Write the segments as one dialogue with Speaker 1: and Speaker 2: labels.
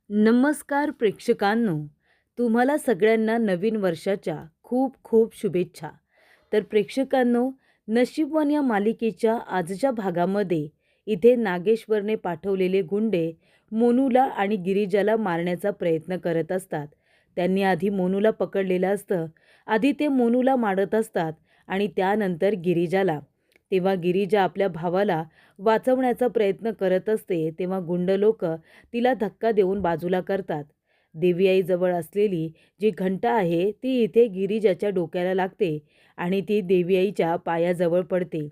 Speaker 1: नमस्कार प्रेक्षकांनो, तुम्हाला सगळ्यांना नवीन वर्षाच्या खूप खूप शुभेच्छा. तर प्रेक्षकांनो, नशीबवान या मालिकेच्या आजच्या भागामध्ये इथे नागेश्वरने पाठवलेले गुंडे मोनूला आणि गिरिजाला मारण्याचा प्रयत्न करत असतात. त्यांनी आधी मोनूला पकडलेलं असतं. आधी ते मोनूला मारत असतात आणि त्यानंतर गिरिजाला. तेव्हा गिरिजा आपल्या भावाला वाचवण्याचा प्रयत्न करत असते, तेव्हा गुंड लोक तिला धक्का देऊन बाजूला करतात. देवी आईजवळ असलेली जी घंटा आहे ती इथे गिरिजाच्या डोक्याला लागते आणि ती देवी आईच्या पायाजवळ पडते.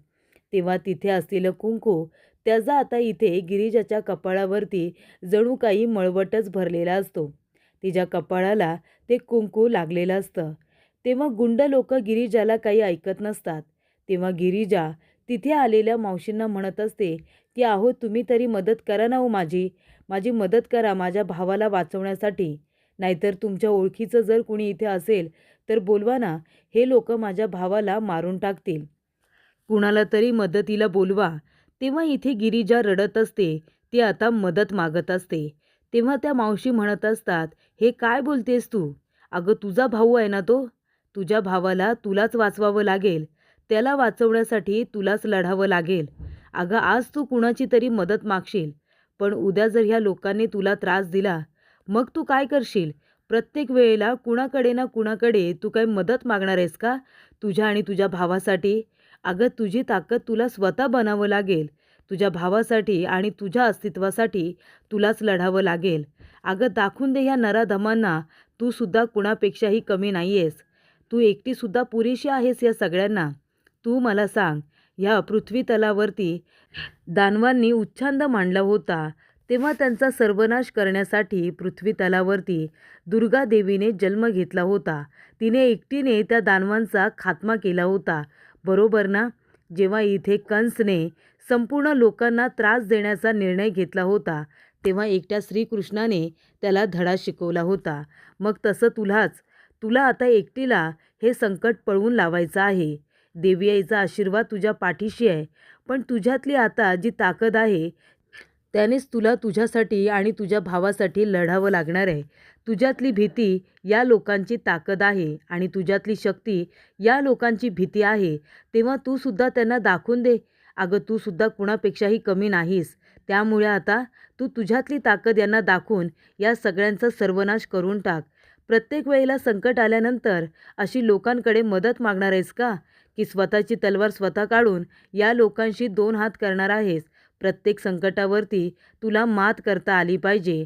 Speaker 1: तेव्हा तिथे असलेलं कुंकू त्याचा आता इथे गिरिजाच्या कपाळावरती जणू काही मळवटच भरलेला असतो. तिच्या कपाळाला ते कुंकू लागलेलं असतं. तेव्हा गुंड लोक गिरिजाला काही ऐकत नसतात. तेव्हा गिरिजा तिथे आलेल्या मावशींना म्हणत असते की अहो, तुम्ही तरी मदत करा ना हो, माझी माझी मदत करा माझ्या भावाला वाचवण्यासाठी. नाहीतर तुमच्या ओळखीचं जर कुणी इथे असेल तर बोलवा ना, हे लोक माझ्या भावाला मारून टाकतील. कुणाला तरी मदतीला बोलवा. तेव्हा इथे गिरिजा रडत असते. ती आता मदत मागत असते. तेव्हा त्या मावशी म्हणत असतात, हे काय बोलतेस तू? अगं, तुझा भाऊ आहे ना तो. तुझ्या भावाला तुलाच वाचवावं लागेल. त्याला वाचवण्यासाठी तुलाच लढावं लागेल. अगं, आज तू कुणाची तरी मदत मागशील, पण उद्या जर ह्या लोकांनी तुला त्रास दिला, मग तू काय करशील? प्रत्येक वेळेला कुणाकडे ना कुणाकडे तू काय मदत मागणार आहेस का तुझ्या आणि तुझ्या भावासाठी? अगं, तुझी ताकद तुला स्वतः बनावं लागेल. तुझ्या भावासाठी आणि तुझ्या अस्तित्वासाठी तुलाच लढावं लागेल. अगं, दाखवून दे ह्या नराधमांना, तू सुद्धा कुणापेक्षाही कमी नाही आहेस. तू एकटीसुद्धा पुरेशी आहेस या सगळ्यांना. तू मला सांग, ह्या पृथ्वी तलावरती दानवांनी उच्छांद मांडला होता, तेव्हा त्यांचा सर्वनाश करण्यासाठी पृथ्वी तलावरती दुर्गा देवीने जन्म घेतला होता. तिने एकटीने त्या दानवांचा खात्मा केला होता, बरोबर ना? जेव्हा इथे कंसने संपूर्ण लोकांना त्रास देण्याचा निर्णय घेतला होता, तेव्हा एकट्या श्रीकृष्णाने त्याला धडा शिकवला होता. मग तसं तुला आता एकटीला हे संकट पळवून लावायचं आहे. देवी आईचा आशीर्वाद तुझ्या पाठीशी आहे, पण तुझ्यातली आता जी ताकद आहे त्यानेच तुला तुझ्यासाठी आणि तुझ्या भावासाठी लढावं लागणार आहे. तुझ्यातली भीती या लोकांची ताकद आहे आणि तुझ्यातली शक्ती या लोकांची भीती आहे. तेव्हा तू सुद्धा त्यांना दाखवून दे. अगं, तू सुद्धा कुणापेक्षाही कमी नाहीस. त्यामुळे आता तू तुझ्यातली ताकद यांना दाखवून या सगळ्यांचा सर्वनाश करून टाक. प्रत्येक वेळेला संकट आल्यानंतर अशी लोकांकडे मदत मागणार आहेस का, की स्वतःची तलवार स्वतः काढून या लोकांशी दोन हात करणार आहेस? प्रत्येक संकटावरती तुला मात करता आली पाहिजे.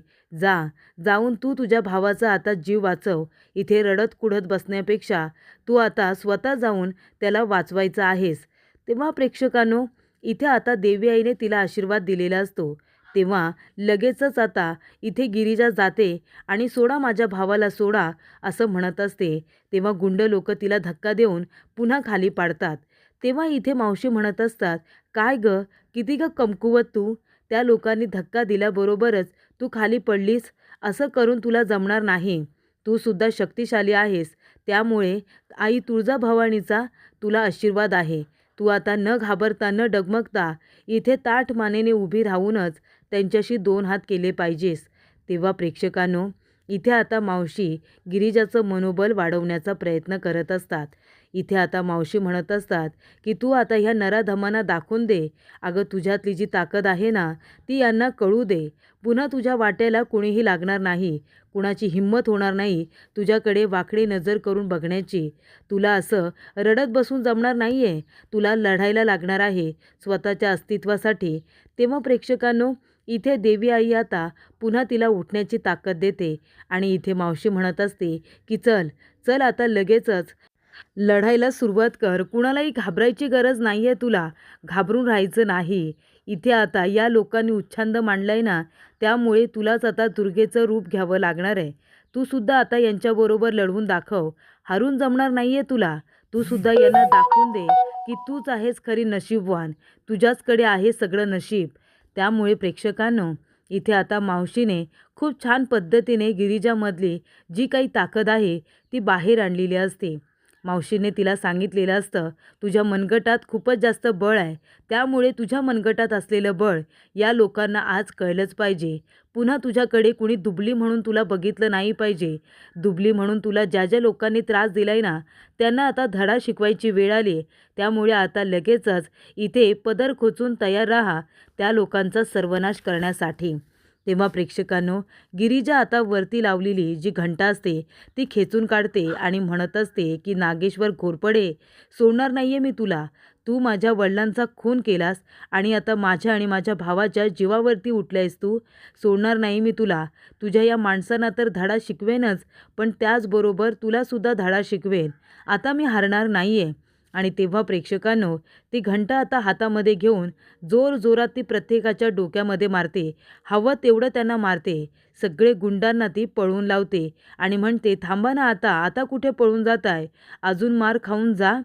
Speaker 1: जाऊन तू तुझ्या भावाचा आता जीव वाचव. इथे रडत कुढत बसण्यापेक्षा तू आता स्वतः जाऊन त्याला वाचवायचं आहेस. तेव्हा प्रेक्षकांनो, इथे आता देवी आईने तिला आशीर्वाद दिलेला असतो. तेव्हा लगेचच आता इथे गिरिजा जाते आणि सोडा माझ्या भावाला सोडा असं म्हणत असते. तेव्हा गुंड लोक तिला धक्का देऊन पुन्हा खाली पाडतात. तेव्हा इथे मावशी म्हणत असतात, काय ग, किती ग कमकुवत तू. त्या लोकांनी धक्का दिल्याबरोबरच तू खाली पडलीस. असं करून तुला जमणार नाही. तू सुद्धा शक्तिशाली आहेस. त्यामुळे आई तुळजाभवानीचा तुला आशीर्वाद आहे. तू आता न घाबरता न डगमगता इथे ताठ मानेने उभी राहूनच त्यांच्याशी दोन हात केले पाहिजेस. तेव्हा प्रेक्षकांनो, इथे आता मावशी गिरिजाचं मनोबल वाढवण्याचा प्रयत्न करत असतात. इथे आता मावशी म्हणत असतात की तू आता ह्या नराधमांना दाखवून दे. अगं, तुझ्यातली जी ताकद आहे ना, ती यांना कळू दे. पुन्हा तुझ्या वाट्याला कुणीही लागणार नाही. कुणाची हिंमत होणार नाही तुझ्याकडे वाकडी नजर करून बघण्याची. तुला असं रडत बसून जमणार नाही आहे. तुला लढायला लागणार आहे स्वतःच्या अस्तित्वासाठी. तेव्हा प्रेक्षकांनो, इथे देवी आई आता पुन्हा तिला उठण्याची ताकद देते आणि इथे मावशी म्हणत असते की चल चल, आता लगेचच लढायला सुरुवात कर. कुणालाही घाबरायची गरज नाही आहे तुला. घाबरून राहायचं नाही. इथे आता या लोकांनी उच्छांद मांडलाय ना, त्यामुळे तुलाच आता दुर्गेचं रूप घ्यावं लागणार आहे. तू सुद्धा आता यांच्याबरोबर लढवून दाखव. हारून जमणार नाही आहे तुला. तू सुद्धा यांना दाखवून दे की तूच आहेस खरी नशीबवान. तुझ्याचकडे आहे सगळं नशीब. त्यामुळे प्रेक्षकांनो, इथे आता मावशीने खूप छान पद्धतीने गिरिजामधली जी काही ताकद आहे ती बाहेर आणलेली असते. मावशीने तिला सांगितलेलं असतं, तुझ्या मनगटात खूपच जास्त बळ आहे. त्यामुळे तुझ्या मनगटात असलेलं बळ या लोकांना आज कळलंच पाहिजे. पुन्हा तुझ्याकडे कुणी दुबली म्हणून तुला बघितलं नाही पाहिजे. दुबली म्हणून तुला ज्या ज्या लोकांनी त्रास दिलाय ना, त्यांना आता धडा शिकवायची वेळ आली. त्यामुळे आता लगेचच इथे पदर खोचून तयार राहा त्या लोकांचा सर्वनाश करण्यासाठी. तेव्हा प्रेक्षकांनो, गिरिजा आता वरती लावलेली जी घंटा असते ती खेचून काढते आणि म्हणत असते की नागेश्वर घोरपडे, सोडणार नाहीये मी तुला. तू माझ्या वडिलांचा खून केलास आणि आता माझ्या आणि माझ्या भावाच्या जीवावरती उठलायस तू. सोडणार नाही मी तुला. तुझ्या या माणसांना तर धडा शिकवेनच, पण त्याचबरोबर तुलासुद्धा धडा शिकवेन. आता मी हारणार नाहीये. आणि तेव्हा प्रेक्षकांनो, ती घंटा आता हातामध्ये घेऊन जोरजोरात ती प्रत्येकाच्या डोक्यामध्ये मारते. हवं तेवढं त्यांना मारते. सगळे गुंडांना ती पळवून लावते आणि म्हणते, थांबा ना आता, आता कुठे पळून जाताय? अजून मार खाऊन जा.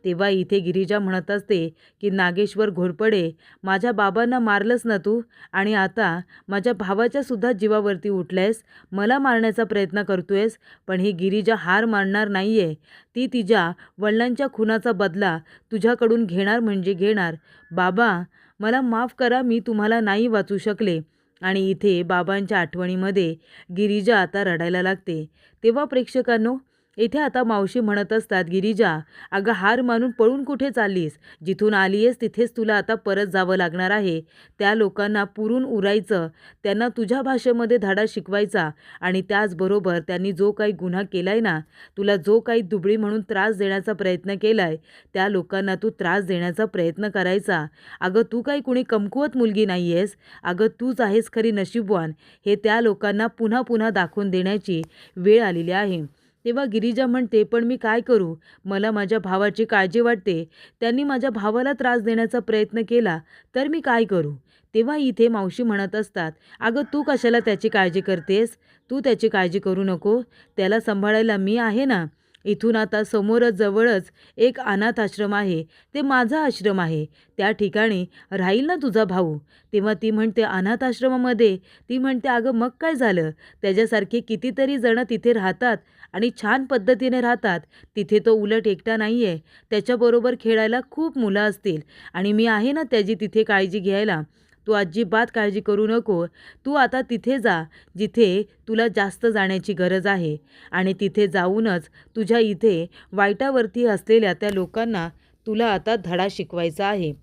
Speaker 1: तेव्हा इथे गिरिजा म्हणत असते की नागेश्वर घोरपडे, माझ्या बाबांना मारलंस ना तू, आणि आता माझ्या भावाच्या सुद्धा जीवावरती उठलायस, मला मारण्याचा प्रयत्न करतोयस. पण ही गिरिजा हार मानणार नाहीये. ती तिच्या वडिलांच्या खुनाचा बदला तुझ्याकडून घेणार म्हणजे घेणार. बाबा, मला माफ करा, मी तुम्हाला नाही वाचू शकले. आणि इथे बाबांच्या आठवणीमध्ये गिरिजा आता रडायला लागते. तेव्हा प्रेक्षकांनो, इथे आता मावशी म्हणत असतात, गिरिजा, अगं हार मानून पळून कुठे चाललीस? जिथून आली आहेस तिथेच तुला आता परत जावं लागणार आहे. त्या लोकांना पुरून उरायचं, त्यांना तुझ्या भाषेमध्ये धडा शिकवायचा आणि त्याचबरोबर त्यांनी जो काही गुन्हा केलाय ना, तुला जो काही दुबळी म्हणून त्रास देण्याचा प्रयत्न केलाय, त्या लोकांना तू त्रास देण्याचा प्रयत्न करायचा. अगं तू काही कुणी कमकुवत मुलगी नाही आहेस. अगं तूच आहेस खरी नशीबवान. हे त्या लोकांना पुन्हा पुन्हा दाखवून देण्याची वेळ आलेली आहे. तेव्हा गिरिजा म्हणते, पण मी काय करू? मला माझ्या भावाची काळजी वाटते. त्यांनी माझ्या भावाला त्रास देण्याचा प्रयत्न केला तर मी काय करू? तेव्हा इथे मावशी म्हणत असतात, अगं तू कशाला त्याची काळजी करतेस? तू त्याची काळजी करू नको. त्याला सांभाळायला मी आहे ना. इथून आता समोरच जवळच एक अनाथ आश्रम आहे. ते माझा आश्रम आहे. त्या ठिकाणी राहील ना तुझा भाऊ. तेव्हा ती म्हणते, अनाथ आश्रमामध्ये? ती म्हणते, अगं मग काय झालं? त्याच्यासारखे कितीतरी जण तिथे राहतात आणि छान पद्धतीने राहतात. तिथे तो उलट एकटा नाही आहे. त्याच्याबरोबर खेळायला खूप मुलं असतील आणि मी आहे ना त्याची तिथे काळजी घ्यायला. तू अजिबात काळजी करू नको. तू आता तिथे जा जिथे तुला जास्त जाण्याची गरज आहे आणि तिथे जाऊनच तुझ्या इथे वाईटावरती असलेल्या त्या लोकांना तुला आता धडा शिकवायचा आहे.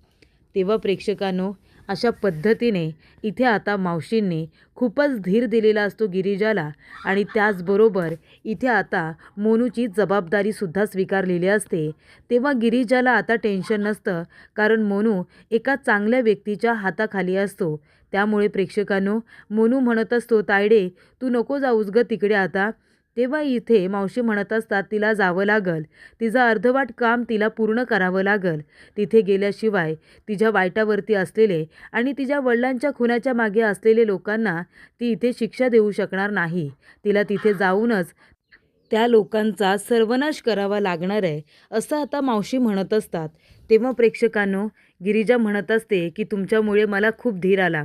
Speaker 1: तेव्हा प्रेक्षकांनो, अशा पद्धतीने इथे आता मावशींनी खूपच धीर दिलेला असतो गिरिजाला आणि त्याचबरोबर इथे आता मोनूची जबाबदारीसुद्धा स्वीकारलेली असते. तेव्हा गिरिजाला आता टेन्शन नसतं, कारण मोनू एका चांगल्या व्यक्तीच्या हाताखाली असतो. त्यामुळे प्रेक्षकांनो, मोनू म्हणत असतो, तायडे तू नको जाऊस गं तिकडे आता. तेव्हा इथे मावशी म्हणत असतात, तिला जावं लागल. तिचं अर्धवट काम तिला पूर्ण करावं लागल. तिथे गेल्याशिवाय तिच्या वाईटावरती असलेले आणि तिच्या वडिलांच्या खुनाच्या मागे असलेले लोकांना ती इथे शिक्षा देऊ शकणार नाही. तिला तिथे जाऊनच त्या लोकांचा सर्वनाश करावा लागणार आहे, असं आता मावशी म्हणत असतात. तेव्हा प्रेक्षकांनो, गिरिजा म्हणत असते की तुमच्यामुळे मला खूप धीर आला.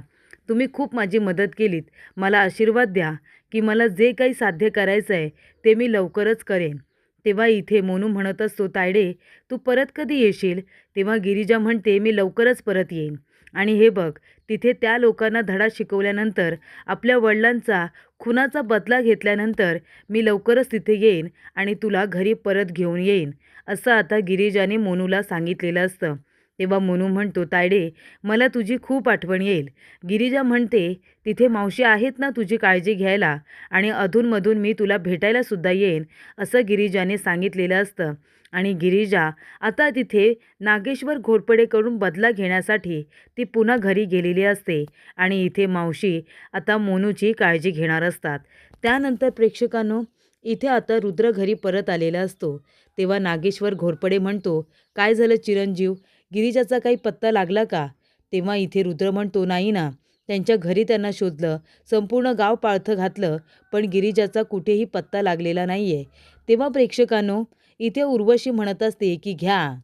Speaker 1: तुम्ही खूप माझी मदत केलीत. मला आशीर्वाद द्या की मला जे काही साध्य करायचं आहे ते मी लवकरच करेन. तेव्हा इथे मोनू म्हणत असतो, तायडे तू परत कधी येशील? तेव्हा गिरिजा म्हणते, मी लवकरच परत येईन. आणि हे बघ, तिथे त्या लोकांना धडा शिकवल्यानंतर, आपल्या वडिलांचा खुनाचा बदला घेतल्यानंतर मी लवकरच तिथे येईन आणि तुला घरी परत घेऊन येईन, असं आता गिरिजाने मोनूला सांगितलेलं असतं. तेव्हा मोनू म्हणतो, तायडे मला तुझी खूप आठवण येईल. गिरिजा म्हणते, तिथे मावशी आहेत ना तुझी काळजी घ्यायला आणि अधूनमधून मी तुला भेटायलासुद्धा येईन, असं गिरिजाने सांगितलेलं असतं. आणि गिरिजा आता तिथे नागेश्वर घोरपडेकडून बदला घेण्यासाठी ती पुन्हा घरी गेलेली असते आणि इथे मावशी आता मोनूची काळजी घेणार असतात. त्यानंतर प्रेक्षकांनो, इथे आता रुद्र घरी परत आलेला असतो. तेव्हा नागेश्वर घोरपडे म्हणतो, काय झालं चिरंजीव? गिरिजाचा काही पत्ता लागला का? तेव्हा इथे रुद्र म्हणतो, नाही ना. त्यांच्या घरी त्यांना शोधलं, संपूर्ण गाव पाळथं घातलं, पण गिरिजाचा कुठेही पत्ता लागलेला नाही आहे. तेव्हा प्रेक्षकांनो, इथे उर्वशी म्हणत असते की घ्या,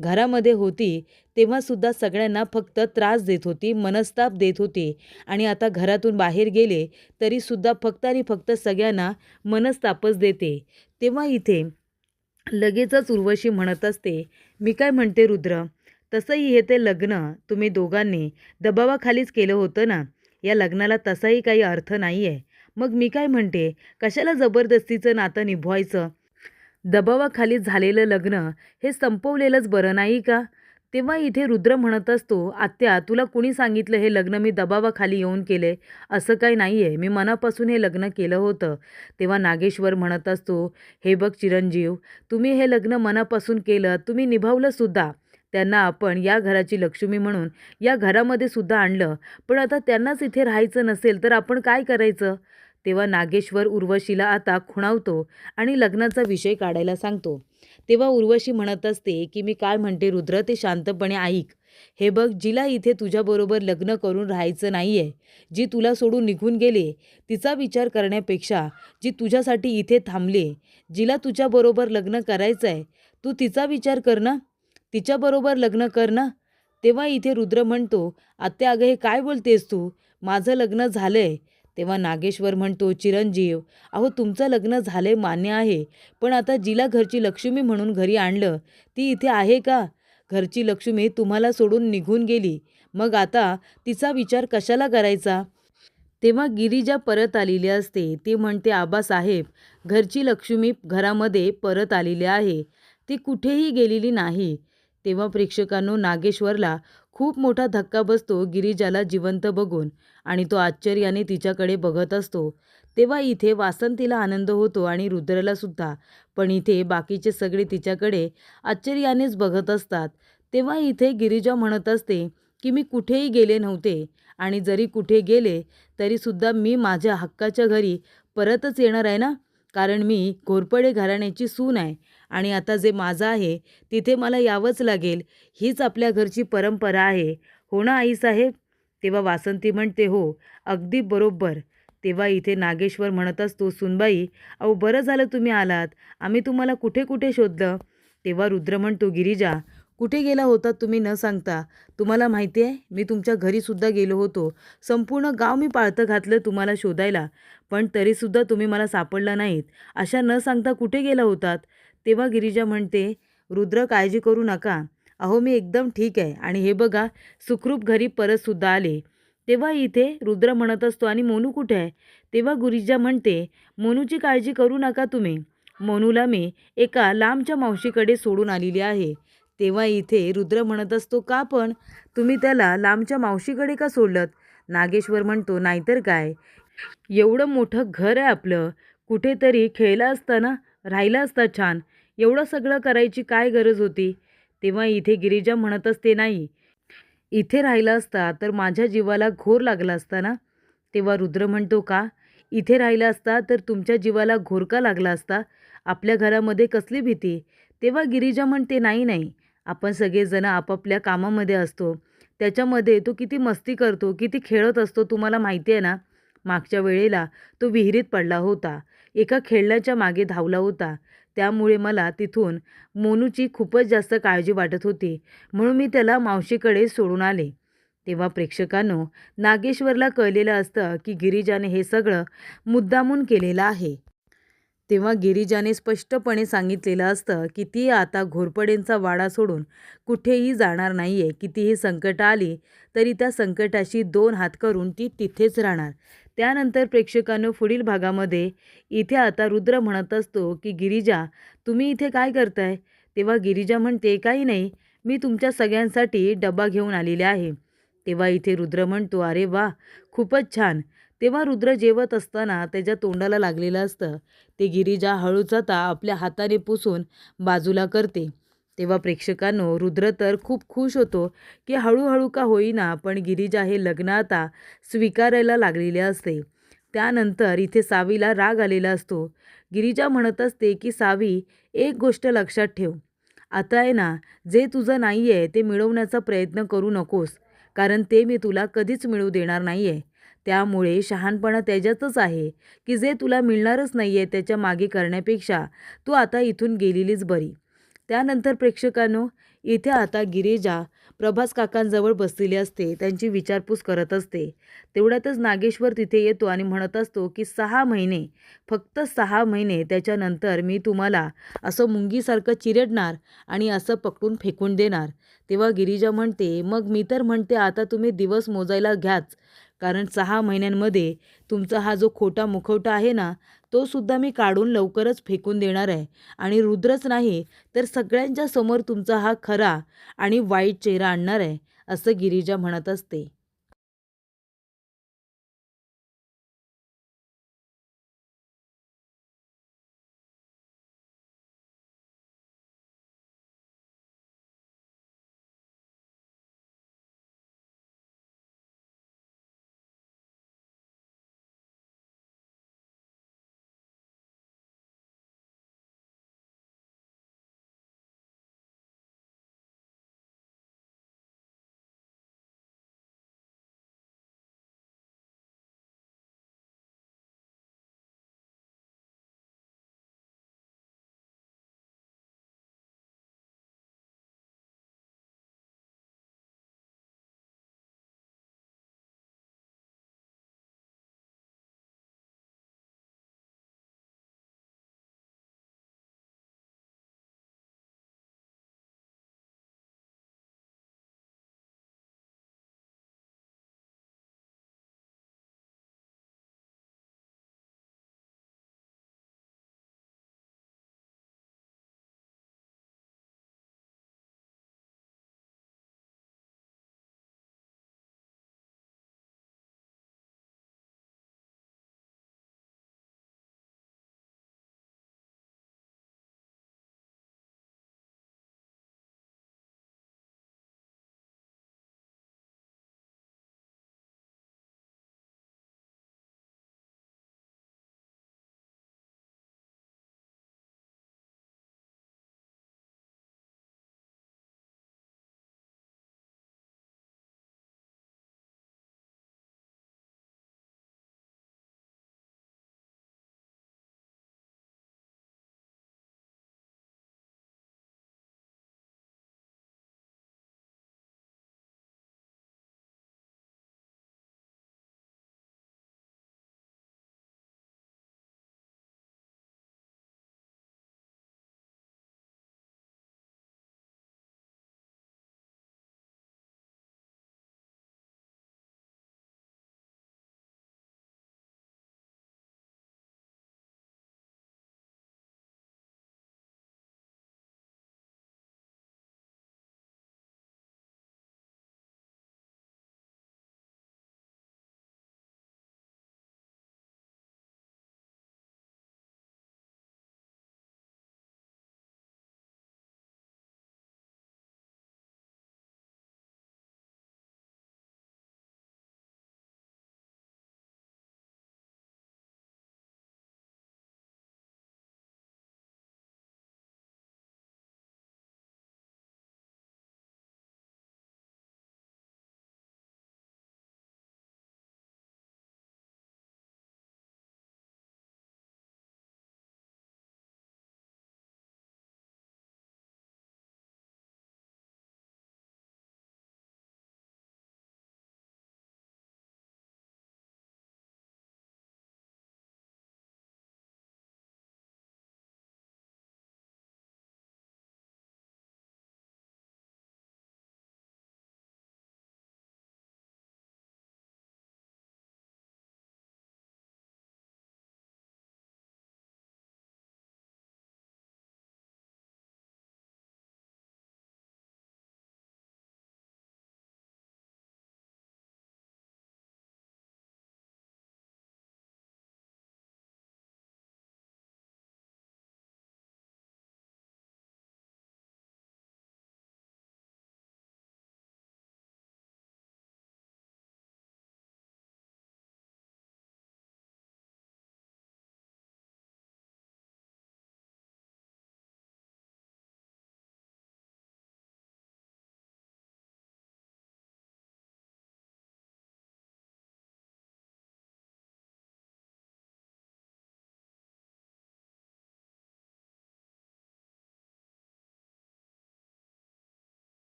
Speaker 1: घरामध्ये होती तेव्हासुद्धा सगळ्यांना फक्त त्रास देत होती, मनस्ताप देत होती आणि आता घरातून बाहेर गेले तरीसुद्धा फक्त आणि फक्त सगळ्यांना मनस्तापच देते. तेव्हा इथे लगेचच उर्वशी म्हणत असते, मी काय म्हणते रुद्र, तसंही हे ते लग्न तुम्ही दोघांनी दबावाखालीच केलं होतं ना. या लग्नाला तसाही काही अर्थ नाही आहे. मग मी काय म्हणते, कशाला जबरदस्तीचं नातं निभवायचं? दबावाखाली झालेलं लग्न हे संपवलेलंच बरं नाही का? तेव्हा इथे रुद्र म्हणत असतो, "आत्या, तुला कुणी सांगितलं हे लग्न मी दबावाखाली येऊन केले? असं काही नाही आहे. मी मनापासून हे लग्न केलं होतं." तेव्हा नागेश्वर म्हणत असतो, "हे बघ चिरंजीव, तुम्ही हे लग्न मनापासून केलं, तुम्ही निभावलं सुद्धा. त्यांना आपण या घराची लक्ष्मी म्हणून या घरामध्ये सुद्धा आणलं. पण आता त्यांनाच इथे राहायचं नसेल तर आपण काय करायचं?" तेव्हा नागेश्वर उर्वशीला आता खुणावतो आणि लग्नाचा विषय काढायला सांगतो. तेव्हा उर्वशी म्हणत असते की "मी काय म्हणते रुद्र, ते शांतपणे ऐक. हे बघ, जिला इथे तुझ्याबरोबर लग्न करून राहायचं नाही आहे, जी तुला सोडून निघून गेली, तिचा विचार करण्यापेक्षा जी तुझ्यासाठी इथे थांबली, जिला तुझ्याबरोबर लग्न करायचं आहे, तू तिचा विचार कर ना, तिच्याबरोबर लग्न कर ना." तेव्हा इथे रुद्र म्हणतो, "आत्या, अगं हे काय बोलतेस तू? माझं लग्न झालं आहे." तेव्हा नागेश्वर म्हणतो, "चिरंजीव, अहो तुमचं लग्न झालंय मान्य आहे, पण आता जिला घरची लक्ष्मी म्हणून घरी आणलं, ती इथे आहे का? घरची लक्ष्मी तुम्हाला सोडून निघून गेली, मग आता तिचा विचार कशाला करायचा?" तेव्हा गिरिजा परत आलेली असते. ती म्हणते, "आबासाहेब, घरची लक्ष्मी घरामध्ये परत आलेली आहे. ती कुठेही गेलेली नाही." तेव्हा प्रेक्षकांनो, नागेश्वरला खूप मोठा धक्का बसतो गिरिजाला जिवंत बघून आणि तो आश्चर्याने तिच्याकडे बघत असतो. तेव्हा इथे वासंतीला आनंद होतो आणि रुद्रला सुद्धा. पण इथे बाकीचे सगळे तिच्याकडे आश्चर्यानेच बघत असतात. तेव्हा इथे गिरिजा म्हणत असते की "मी कुठेही गेले नव्हते आणि जरी कुठे गेले तरीसुद्धा मी माझ्या हक्काच्या घरी परतच येणार आहे ना, कारण मी घोरपडे घराण्याची सून आहे आणि आता जे माझं आहे तिथे मला यावंच लागेल. हीच आपल्या घरची परंपरा आहे. हो ना आईसाहेब?" तेव्हा वासंती म्हणते, "हो, अगदी बरोबर." तेव्हा इथे नागेश्वर म्हणत असतो, "सुनबाई, अहो बरं झालं तुम्ही आलात. आम्ही तुम्हाला कुठे कुठे शोधलं." तेव्हा रुद्र म्हणतो, "गिरिजा, कुठे गेला होता तुम्ही न सांगता? तुम्हाला माहिती आहे, मी तुमच्या घरीसुद्धा गेलो होतो. संपूर्ण गाव मी पाळतं घातलं तुम्हाला शोधायला, पण तरीसुद्धा तुम्ही मला सापडला नाहीत. अशा न सांगता कुठे गेला होतात?" तेव्हा गिरिजा म्हणते, "रुद्र, काळजी करू नका. अहो मी एकदम ठीक आहे आणि हे बघा, सुखरूप घरी परतसुद्धा आले." तेव्हा इथे रुद्र म्हणत असतो, "आणि मोनू कुठे आहे?" तेव्हा गिरिजा म्हणते, "मोनूची काळजी करू नका तुम्ही. मोनूला मी एका लांबच्या मावशीकडे सोडून आलेली आहे." तेव्हा इथे रुद्र म्हणत असतो, "का पण? तुम्ही त्याला लांबच्या मावशीकडे का सोडलंत?" नागेश्वर म्हणतो, "नाहीतर काय, एवढं मोठं घर आहे आपलं, कुठेतरी खेळला असता ना, राहिला असता छान. एवढं सगळं करायची काय गरज होती?" तेव्हा इथे गिरिजा म्हणत असते, "नाही, इथे राहिला असता तर माझ्या जीवाला घोर लागला असता ना." तेव्हा रुद्र म्हणतो, "का? इथे राहिला असता तर तुमच्या जीवाला घोर का लागला असता? आपल्या घरामध्ये कसली भीती?" तेव्हा गिरिजा म्हणते, "नाही नाही, आपण सगळेजण आपापल्या कामामध्ये असतो. त्याच्यामध्ये तो किती मस्ती करतो, किती खेळत असतो तुम्हाला माहिती आहे ना. मागच्या वेळेला तो विहिरीत पडला होता, एका खेळण्याच्या मागे धावला होता. त्यामुळे मला तिथून मोनूची खूपच जास्त काळजी वाटत होती, म्हणून मी त्याला मावशीकडे सोडून आले." तेव्हा प्रेक्षकांनो, नागेश्वरला कळलेलं असतं की गिरिजाने हे सगळं मुद्दामून केलेलं आहे. तेव्हा गिरिजाने स्पष्टपणे सांगितलेलं असतं की ती आता घोरपडेंचा वाडा सोडून कुठेही जाणार नाही आहे. कितीही संकटं आली तरी त्या संकटाशी 2 हात करून ती तिथेच राहणार. त्यानंतर प्रेक्षकांनो, पुढील भागामध्ये इथे आता रुद्र म्हणत असतो की "गिरिजा, तुम्ही इथे काय करताय?" तेव्हा गिरिजा म्हणते, "काही नाही, मी तुमच्या सगळ्यांसाठी डबा घेऊन आलेले आहे." तेव्हा इथे रुद्र म्हणतो, "अरे वा, खूपच छान." तेव्हा रुद्र जेवत असताना त्याच्या तोंडाला लागलेलं असतं. ते गिरिजा हळूच आता आपल्या हाताने पुसून बाजूला करते. तेव्हा प्रेक्षकांनो, रुद्र तर खूप खुश होतो की हळूहळू का होईना पण गिरिजा हे लग्न आता स्वीकारायला लागलेले असते. त्यानंतर इथे सावीला राग आलेला असतो. गिरिजा म्हणत असते की "सावी, एक गोष्ट लक्षात ठेव. आता आहे ना, जे तुझं नाही आहे ते मिळवण्याचा प्रयत्न करू नकोस, कारण ते मी तुला कधीच मिळू देणार नाही आहे. त्यामुळे शहाणपणा त्याच्यातच आहे की जे तुला मिळणारच नाही आहे त्याच्या मागे करण्यापेक्षा तू आता इथून गेलेलीच बरी." त्यानंतर प्रेक्षकांनो, इथे आता गिरिजा प्रभास काकांजवळ बसलेली असते, त्यांची विचारपूस करत असते. तेवढ्यातच नागेश्वर तिथे येतो आणि म्हणत असतो की 6 महिने, फक्त 6 महिने, त्याच्यानंतर मी तुम्हाला असं मुंगीसारखं चिरडणार आणि असं पकडून फेकून देणार. तेव्हा गिरिजा म्हणते, "मग मी तर म्हणते आता तुम्ही दिवस मोजायला घ्याच, कारण 6 महिन्यांमध्ये तुमचा हा जो खोटा मुखवटा आहे ना, तो सुद्धा मी काढून लवकरच फेकून देणार आहे आणि रुद्रच नाही तर सगळ्यांच्या समोर तुमचा हा खरा आणि वाईट चेहरा आणणार आहे, असं गिरिजा म्हणत असते.